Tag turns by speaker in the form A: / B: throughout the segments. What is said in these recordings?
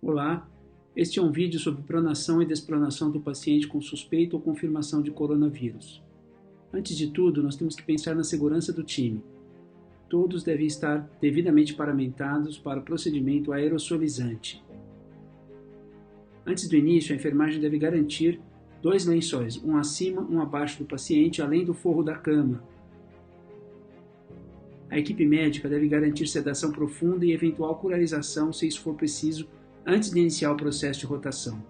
A: Olá, este é um vídeo sobre pronação e despronação do paciente com suspeita ou confirmação de coronavírus. Antes de tudo, nós temos que pensar na segurança do time. Todos devem estar devidamente paramentados para o procedimento aerossolizante. Antes do início, a enfermagem deve garantir 2 lençóis, um acima, um abaixo do paciente, além do forro da cama. A equipe médica deve garantir sedação profunda e eventual curarização, se isso for preciso, antes de iniciar o processo de rotação.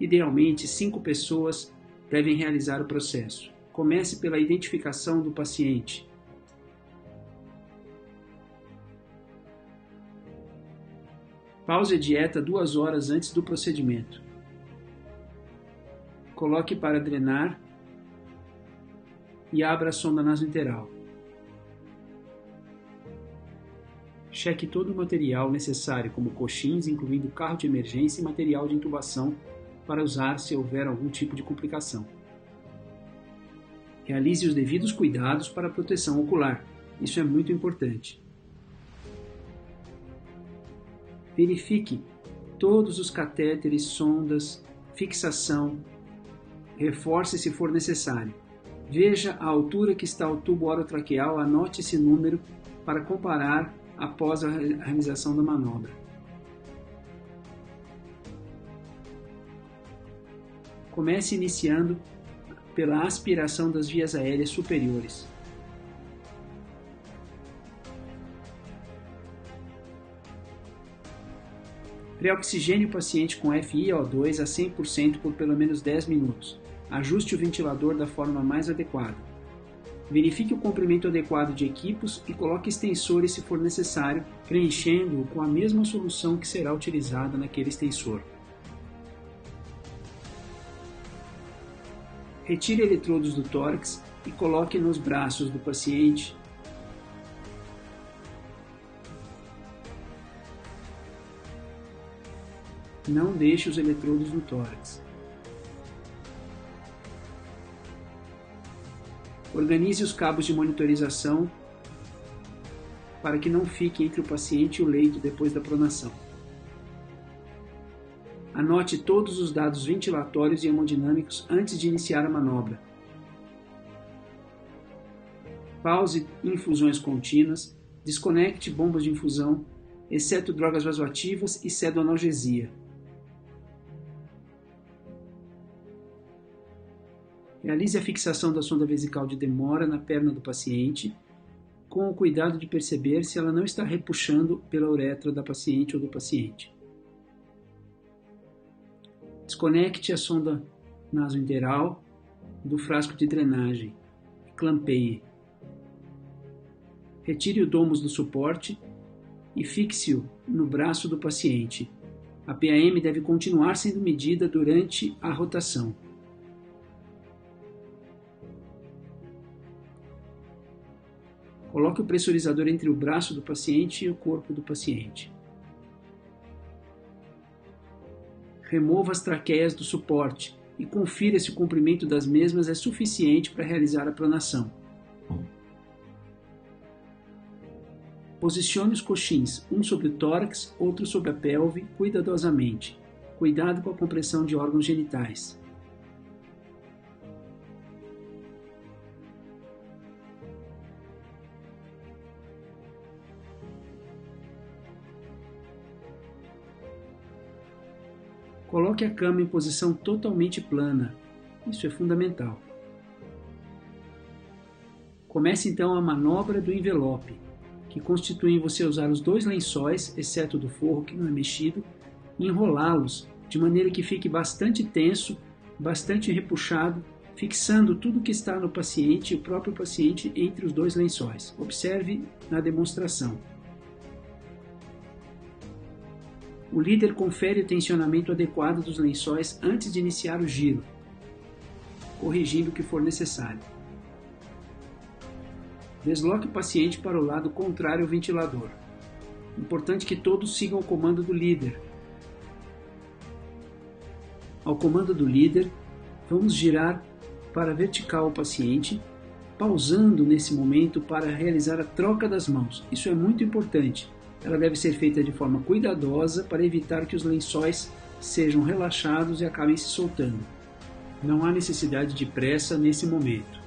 A: Idealmente, 5 pessoas devem realizar o processo. Comece pela identificação do paciente. Pause a dieta 2 horas antes do procedimento. Coloque para drenar e abra a sonda nasointeral. Cheque todo o material necessário, como coxins, incluindo carro de emergência e material de intubação, para usar se houver algum tipo de complicação. Realize os devidos cuidados para a proteção ocular. Isso é muito importante. Verifique todos os catéteres, sondas, fixação. Reforce se for necessário. Veja a altura que está o tubo orotraqueal, anote esse número para comparar após a realização da manobra. Comece iniciando pela aspiração das vias aéreas superiores. Pré-oxigênio o paciente com FiO2 a 100% por pelo menos 10 minutos. Ajuste o ventilador da forma mais adequada. Verifique o comprimento adequado de equipos e coloque extensores se for necessário, preenchendo-o com a mesma solução que será utilizada naquele extensor. Retire eletrodos do tórax e coloque nos braços do paciente. Não deixe os eletrodos no tórax. Organize os cabos de monitorização para que não fique entre o paciente e o leito depois da pronação. Anote todos os dados ventilatórios e hemodinâmicos antes de iniciar a manobra. Pause infusões contínuas, desconecte bombas de infusão, exceto drogas vasoativas e pseudoanalgesia. Realize a fixação da sonda vesical de demora na perna do paciente, com o cuidado de perceber se ela não está repuxando pela uretra da paciente ou do paciente. Desconecte a sonda nasointeral do frasco de drenagem e clampeie. Retire o domus do suporte e fixe-o no braço do paciente. A PAM deve continuar sendo medida durante a rotação. Coloque o pressurizador entre o braço do paciente e o corpo do paciente. Remova as traqueias do suporte e confira se o comprimento das mesmas é suficiente para realizar a pronação. Posicione os coxins, um sobre o tórax, outro sobre a pelve, cuidadosamente. Cuidado com a compressão de órgãos genitais. Coloque a cama em posição totalmente plana. Isso é fundamental. Comece então a manobra do envelope, que constitui em você usar os 2 lençóis, exceto do forro que não é mexido, e enrolá-los de maneira que fique bastante tenso, bastante repuxado, fixando tudo que está no paciente e o próprio paciente entre os 2 lençóis. Observe na demonstração. O líder confere o tensionamento adequado dos lençóis antes de iniciar o giro, corrigindo o que for necessário. Desloque o paciente para o lado contrário ao ventilador. Importante que todos sigam o comando do líder. Ao comando do líder, vamos girar para vertical o paciente, pausando nesse momento para realizar a troca das mãos. Isso é muito importante. Ela deve ser feita de forma cuidadosa para evitar que os lençóis sejam relaxados e acabem se soltando. Não há necessidade de pressa nesse momento.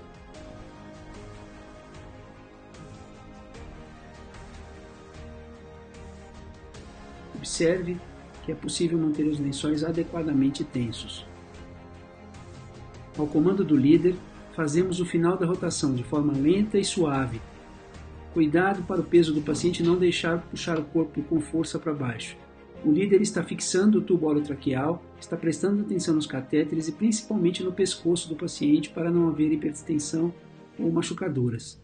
A: Observe que é possível manter os lençóis adequadamente tensos. Ao comando do líder, fazemos o final da rotação de forma lenta e suave. Cuidado para o peso do paciente não deixar puxar o corpo com força para baixo. O líder está fixando o tubo orotraqueal, está prestando atenção nos catéteres e principalmente no pescoço do paciente para não haver hipertensão ou machucaduras.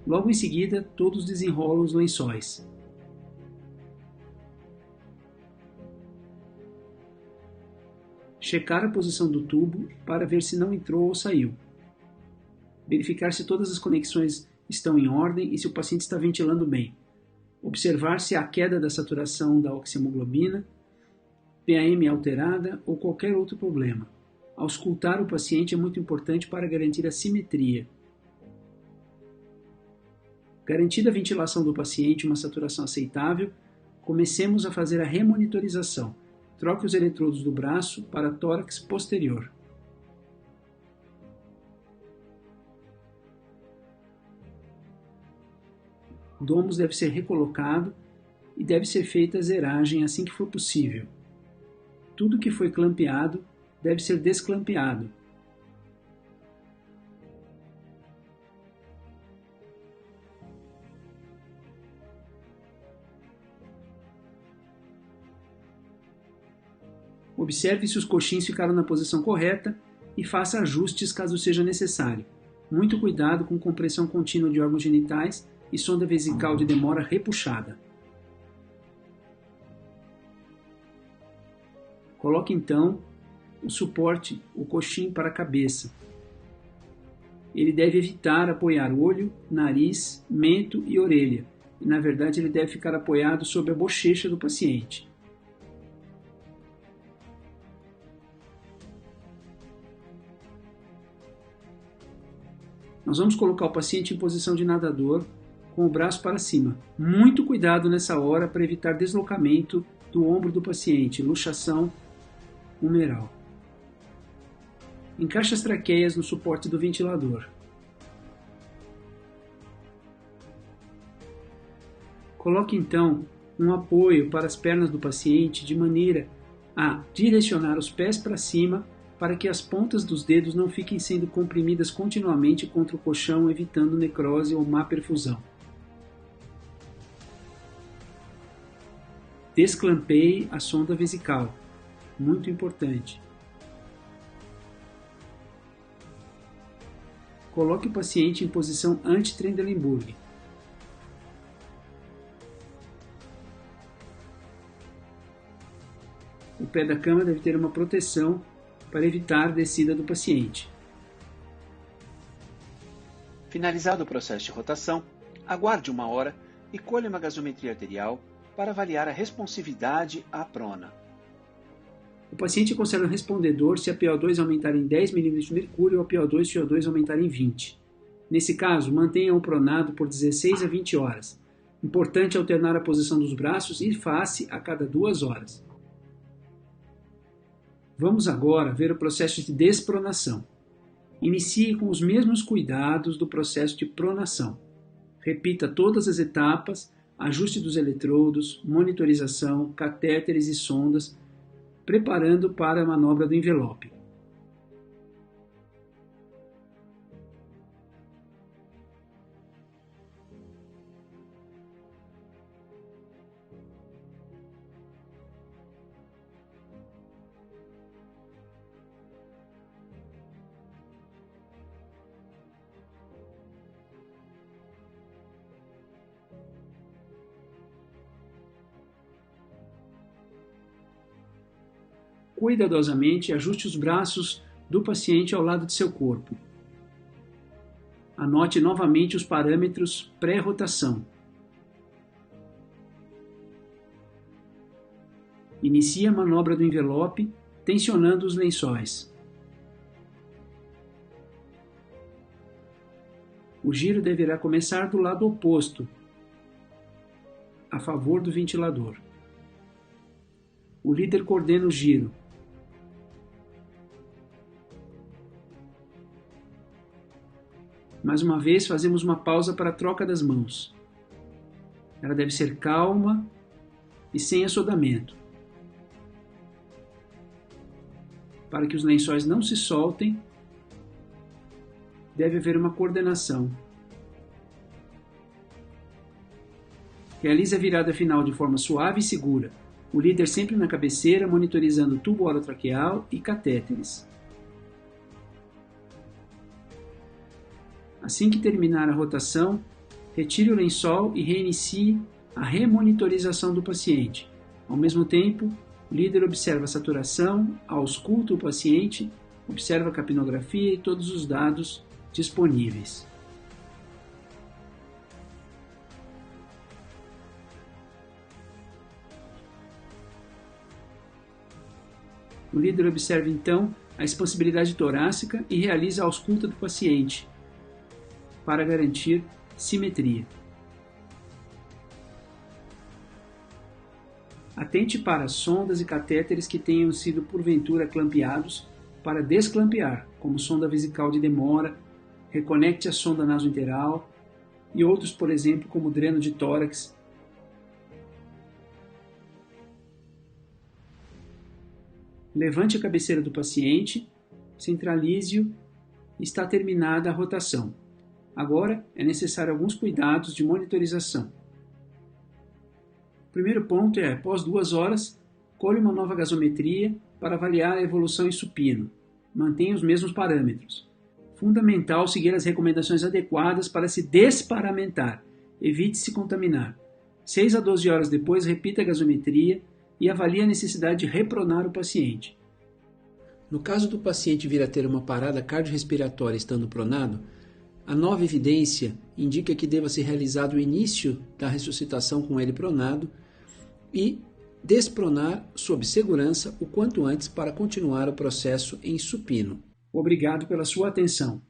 A: Logo em seguida, todos desenrolam os lençóis. Checar a posição do tubo para ver se não entrou ou saiu. Verificar se todas as conexões estão em ordem e se o paciente está ventilando bem. Observar se há queda da saturação da oxihemoglobina, PAM alterada ou qualquer outro problema. Auscultar o paciente é muito importante para garantir a simetria. Garantida a ventilação do paciente e uma saturação aceitável, comecemos a fazer a remonitorização. Troque os eletrodos do braço para tórax posterior. O domus deve ser recolocado e deve ser feita a zeragem assim que for possível. Tudo que foi clampeado deve ser desclampeado. Observe se os coxins ficaram na posição correta e faça ajustes caso seja necessário. Muito cuidado com compressão contínua de órgãos genitais e sonda vesical de demora repuxada. Coloque então o suporte, o coxim para a cabeça. Ele deve evitar apoiar olho, nariz, mento e orelha. E, na verdade, ele deve ficar apoiado sobre a bochecha do paciente. Nós vamos colocar o paciente em posição de nadador, com o braço para cima. Muito cuidado nessa hora para evitar deslocamento do ombro do paciente, luxação humeral. Encaixe as traqueias no suporte do ventilador. Coloque então um apoio para as pernas do paciente de maneira a direcionar os pés para cima para que as pontas dos dedos não fiquem sendo comprimidas continuamente contra o colchão, evitando necrose ou má perfusão. Desclampeie a sonda vesical, muito importante. Coloque o paciente em posição anti-Trendelenburg. O pé da cama deve ter uma proteção para evitar a descida do paciente.
B: Finalizado o processo de rotação, aguarde 1 hora e colha uma gasometria arterial para avaliar a responsividade à prona.
A: O paciente conserva respondedor se a PO2 aumentar em 10 mm de mercúrio ou a PO2 e CO2 aumentar em 20. Nesse caso, mantenha-o pronado por 16 a 20 horas. Importante alternar a posição dos braços e face a cada 2 horas. Vamos agora ver o processo de despronação. Inicie com os mesmos cuidados do processo de pronação. Repita todas as etapas, ajuste dos eletrodos, monitorização, catéteres e sondas, preparando para a manobra do envelope. Cuidadosamente, ajuste os braços do paciente ao lado de seu corpo. Anote novamente os parâmetros pré-rotação. Inicie a manobra do envelope, tensionando os lençóis. O giro deverá começar do lado oposto. a favor do ventilador. O líder coordena o giro. Mais uma vez, fazemos uma pausa para a troca das mãos. Ela deve ser calma e sem assodamento, para que os lençóis não se soltem. Deve haver uma coordenação. Realize a virada final de forma suave e segura. O líder sempre na cabeceira, monitorizando tubo orotraqueal e catéteres. Assim que terminar a rotação, retire o lençol e reinicie a remonitorização do paciente. Ao mesmo tempo, o líder observa a saturação, ausculta o paciente, observa a capnografia e todos os dados disponíveis. O líder observa então a expansibilidade torácica e realiza a ausculta do paciente para garantir simetria. Atente para sondas e catéteres que tenham sido porventura clampeados para desclampear, como sonda vesical de demora, reconecte a sonda nasointeral e outros, por exemplo, como dreno de tórax. Levante a cabeceira do paciente, centralize-o e está terminada a rotação. Agora é necessário alguns cuidados de monitorização. O primeiro ponto é, após 2 horas, colhe uma nova gasometria para avaliar a evolução em supino. Mantenha os mesmos parâmetros. Fundamental seguir as recomendações adequadas para se desparamentar. Evite se contaminar. 6 a 12 horas depois, repita a gasometria e avalie a necessidade de repronar o paciente. No caso do paciente vir a ter uma parada cardiorrespiratória estando pronado, a nova evidência indica que deva ser realizado o início da ressuscitação com ele pronado e despronar sob segurança o quanto antes para continuar o processo em supino. Obrigado pela sua atenção.